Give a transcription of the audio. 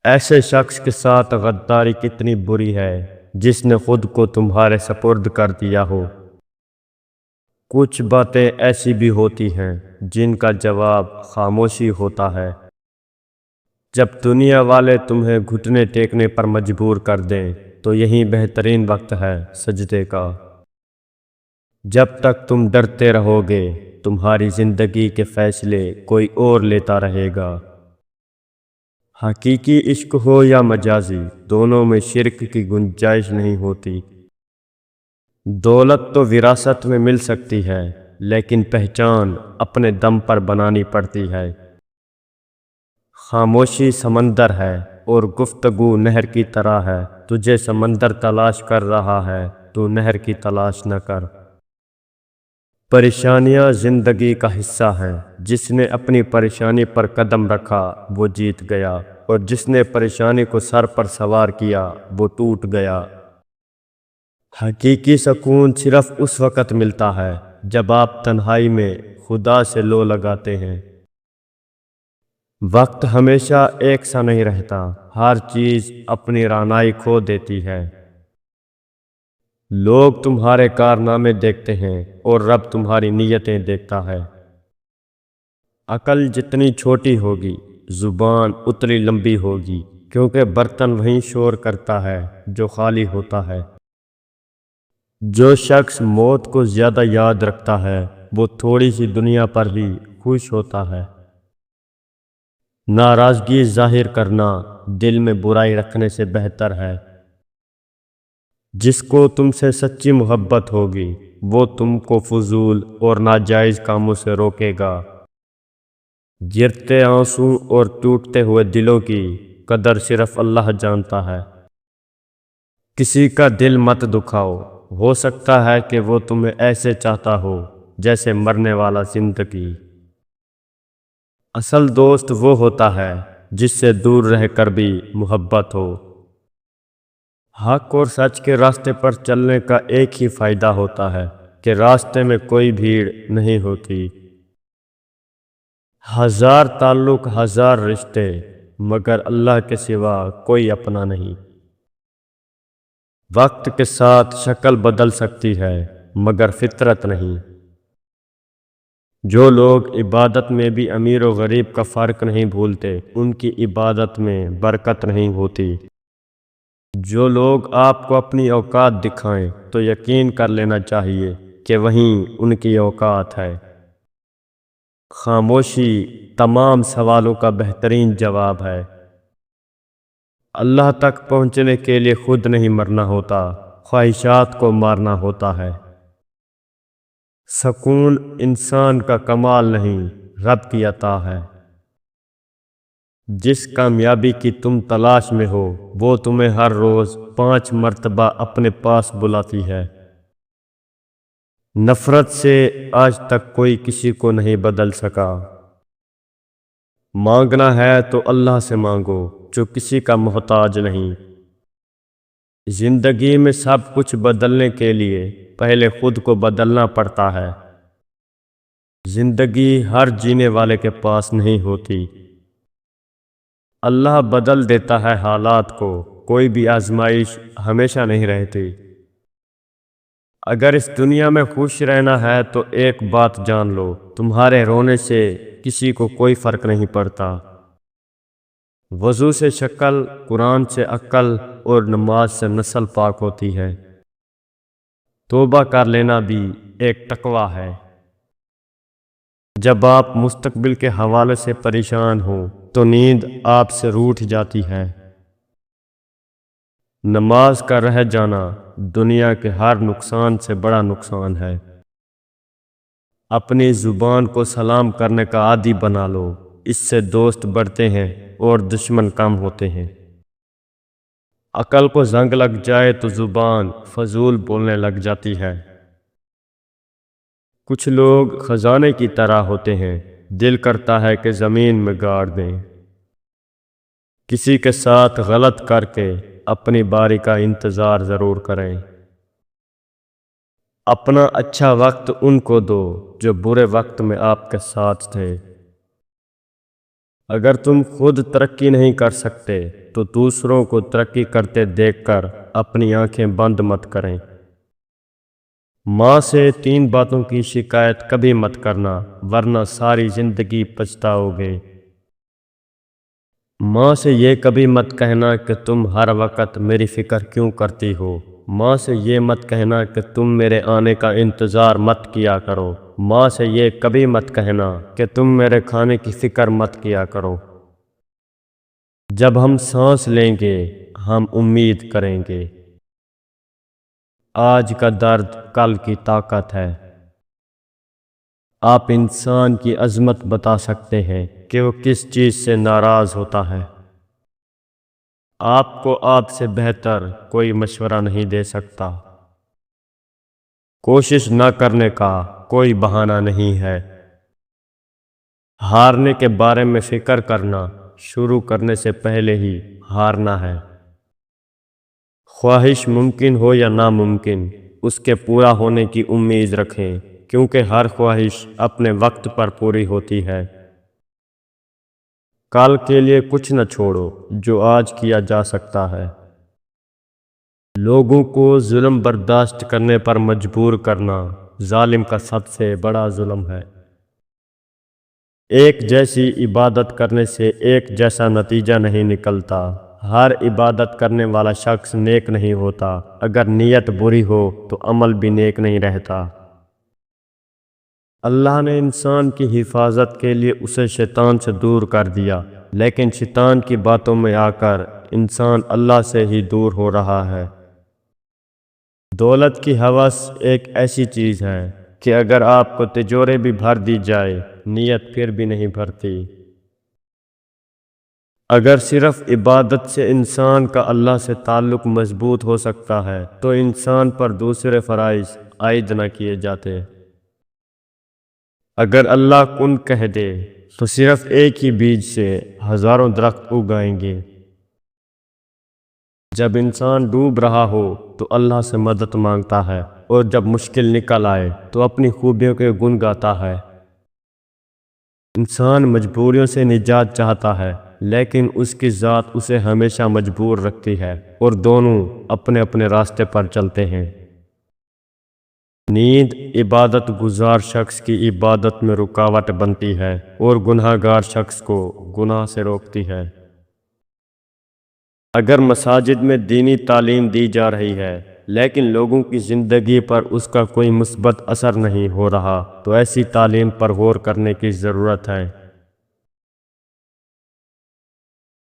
ایسے شخص کے ساتھ غداری کتنی بری ہے جس نے خود کو تمہارے سپرد کر دیا ہو۔ کچھ باتیں ایسی بھی ہوتی ہیں جن کا جواب خاموشی ہوتا ہے۔ جب دنیا والے تمہیں گھٹنے ٹیکنے پر مجبور کر دیں تو یہی بہترین وقت ہے سجدے کا۔ جب تک تم ڈرتے رہو گے تمہاری زندگی کے فیصلے کوئی اور لیتا رہے گا۔ حقیقی عشق ہو یا مجازی، دونوں میں شرک کی گنجائش نہیں ہوتی۔ دولت تو وراثت میں مل سکتی ہے لیکن پہچان اپنے دم پر بنانی پڑتی ہے۔ خاموشی سمندر ہے اور گفتگو نہر کی طرح ہے۔ تجھے سمندر تلاش کر رہا ہے تو نہر کی تلاش نہ کر۔ پریشانیاں زندگی کا حصہ ہیں۔ جس نے اپنی پریشانی پر قدم رکھا وہ جیت گیا، اور جس نے پریشانی کو سر پر سوار کیا وہ ٹوٹ گیا۔ حقیقی سکون صرف اس وقت ملتا ہے جب آپ تنہائی میں خدا سے لو لگاتے ہیں۔ وقت ہمیشہ ایک سا نہیں رہتا، ہر چیز اپنی رعنائی کھو دیتی ہے۔ لوگ تمہارے کارنامے دیکھتے ہیں اور رب تمہاری نیتیں دیکھتا ہے۔ عقل جتنی چھوٹی ہوگی زبان اتنی لمبی ہوگی، کیونکہ برتن وہیں شور کرتا ہے جو خالی ہوتا ہے۔ جو شخص موت کو زیادہ یاد رکھتا ہے وہ تھوڑی سی دنیا پر بھی خوش ہوتا ہے۔ ناراضگی ظاہر کرنا دل میں برائی رکھنے سے بہتر ہے۔ جس کو تم سے سچی محبت ہوگی وہ تم کو فضول اور ناجائز کاموں سے روکے گا۔ گرتے آنسو اور ٹوٹتے ہوئے دلوں کی قدر صرف اللہ جانتا ہے۔ کسی کا دل مت دکھاؤ، ہو سکتا ہے کہ وہ تمہیں ایسے چاہتا ہو جیسے مرنے والا زندگی۔ اصل دوست وہ ہوتا ہے جس سے دور رہ کر بھی محبت ہو۔ حق اور سچ کے راستے پر چلنے کا ایک ہی فائدہ ہوتا ہے کہ راستے میں کوئی بھیڑ نہیں ہوتی۔ ہزار تعلق، ہزار رشتے، مگر اللہ کے سوا کوئی اپنا نہیں۔ وقت کے ساتھ شکل بدل سکتی ہے مگر فطرت نہیں۔ جو لوگ عبادت میں بھی امیر و غریب کا فرق نہیں بھولتے ان کی عبادت میں برکت نہیں ہوتی۔ جو لوگ آپ کو اپنی اوقات دکھائیں تو یقین کر لینا چاہیے کہ وہیں ان کی اوقات ہے۔ خاموشی تمام سوالوں کا بہترین جواب ہے۔ اللہ تک پہنچنے کے لیے خود نہیں مرنا ہوتا، خواہشات کو مارنا ہوتا ہے۔ سکون انسان کا کمال نہیں، رب کی عطا ہے۔ جس کامیابی کی تم تلاش میں ہو وہ تمہیں ہر روز 5 مرتبہ اپنے پاس بلاتی ہے۔ نفرت سے آج تک کوئی کسی کو نہیں بدل سکا۔ مانگنا ہے تو اللہ سے مانگو جو کسی کا محتاج نہیں۔ زندگی میں سب کچھ بدلنے کے لیے پہلے خود کو بدلنا پڑتا ہے۔ زندگی ہر جینے والے کے پاس نہیں ہوتی۔ اللہ بدل دیتا ہے حالات کو، کوئی بھی آزمائش ہمیشہ نہیں رہتی۔ اگر اس دنیا میں خوش رہنا ہے تو ایک بات جان لو، تمہارے رونے سے کسی کو کوئی فرق نہیں پڑتا۔ وضو سے شکل، قرآن سے عقل اور نماز سے نسل پاک ہوتی ہے۔ توبہ کر لینا بھی ایک تقویٰ ہے۔ جب آپ مستقبل کے حوالے سے پریشان ہوں تو نیند آپ سے روٹھ جاتی ہے۔ نماز کا رہ جانا دنیا کے ہر نقصان سے بڑا نقصان ہے۔ اپنی زبان کو سلام کرنے کا عادی بنا لو، اس سے دوست بڑھتے ہیں اور دشمن کم ہوتے ہیں۔ عقل کو زنگ لگ جائے تو زبان فضول بولنے لگ جاتی ہے۔ کچھ لوگ خزانے کی طرح ہوتے ہیں، دل کرتا ہے کہ زمین میں گاڑ دیں۔ کسی کے ساتھ غلط کر کے اپنی باری کا انتظار ضرور کریں۔ اپنا اچھا وقت ان کو دو جو برے وقت میں آپ کے ساتھ تھے۔ اگر تم خود ترقی نہیں کر سکتے تو دوسروں کو ترقی کرتے دیکھ کر اپنی آنکھیں بند مت کریں۔ ماں سے 3 باتوں کی شکایت کبھی مت کرنا ورنہ ساری زندگی پچھتاؤ گے۔ ماں سے یہ کبھی مت کہنا کہ تم ہر وقت میری فکر کیوں کرتی ہو۔ ماں سے یہ مت کہنا کہ تم میرے آنے کا انتظار مت کیا کرو۔ ماں سے یہ کبھی مت کہنا کہ تم میرے کھانے کی فکر مت کیا کرو۔ جب ہم سانس لیں گے ہم امید کریں گے۔ آج کا درد کل کی طاقت ہے۔ آپ انسان کی عظمت بتا سکتے ہیں کہ وہ کس چیز سے ناراض ہوتا ہے۔ آپ کو آپ سے بہتر کوئی مشورہ نہیں دے سکتا۔ کوشش نہ کرنے کا کوئی بہانہ نہیں ہے۔ ہارنے کے بارے میں فکر کرنا شروع کرنے سے پہلے ہی ہارنا ہے۔ خواہش ممکن ہو یا ناممکن اس کے پورا ہونے کی امید رکھیں، کیونکہ ہر خواہش اپنے وقت پر پوری ہوتی ہے۔ کل کے لیے کچھ نہ چھوڑو جو آج کیا جا سکتا ہے۔ لوگوں کو ظلم برداشت کرنے پر مجبور کرنا ظالم کا سب سے بڑا ظلم ہے۔ ایک جیسی عبادت کرنے سے ایک جیسا نتیجہ نہیں نکلتا۔ ہر عبادت کرنے والا شخص نیک نہیں ہوتا۔ اگر نیت بری ہو تو عمل بھی نیک نہیں رہتا۔ اللہ نے انسان کی حفاظت کے لیے اسے شیطان سے دور کر دیا، لیکن شیطان کی باتوں میں آ کر انسان اللہ سے ہی دور ہو رہا ہے۔ دولت کی ہوس ایک ایسی چیز ہے کہ اگر آپ کو تجورے بھی بھر دی جائے نیت پھر بھی نہیں بھرتی۔ اگر صرف عبادت سے انسان کا اللہ سے تعلق مضبوط ہو سکتا ہے تو انسان پر دوسرے فرائض عائد نہ کیے جاتے۔ اگر اللہ کن کہہ دے تو صرف ایک ہی بیج سے ہزاروں درخت اگائیں گے۔ جب انسان ڈوب رہا ہو تو اللہ سے مدد مانگتا ہے، اور جب مشکل نکل آئے تو اپنی خوبیوں کے گن گاتا ہے۔ انسان مجبوریوں سے نجات چاہتا ہے، لیکن اس کی ذات اسے ہمیشہ مجبور رکھتی ہے، اور دونوں اپنے اپنے راستے پر چلتے ہیں۔ نیند عبادت گزار شخص کی عبادت میں رکاوٹ بنتی ہے اور گناہ گار شخص کو گناہ سے روکتی ہے۔ اگر مساجد میں دینی تعلیم دی جا رہی ہے لیکن لوگوں کی زندگی پر اس کا کوئی مثبت اثر نہیں ہو رہا تو ایسی تعلیم پر غور کرنے کی ضرورت ہے۔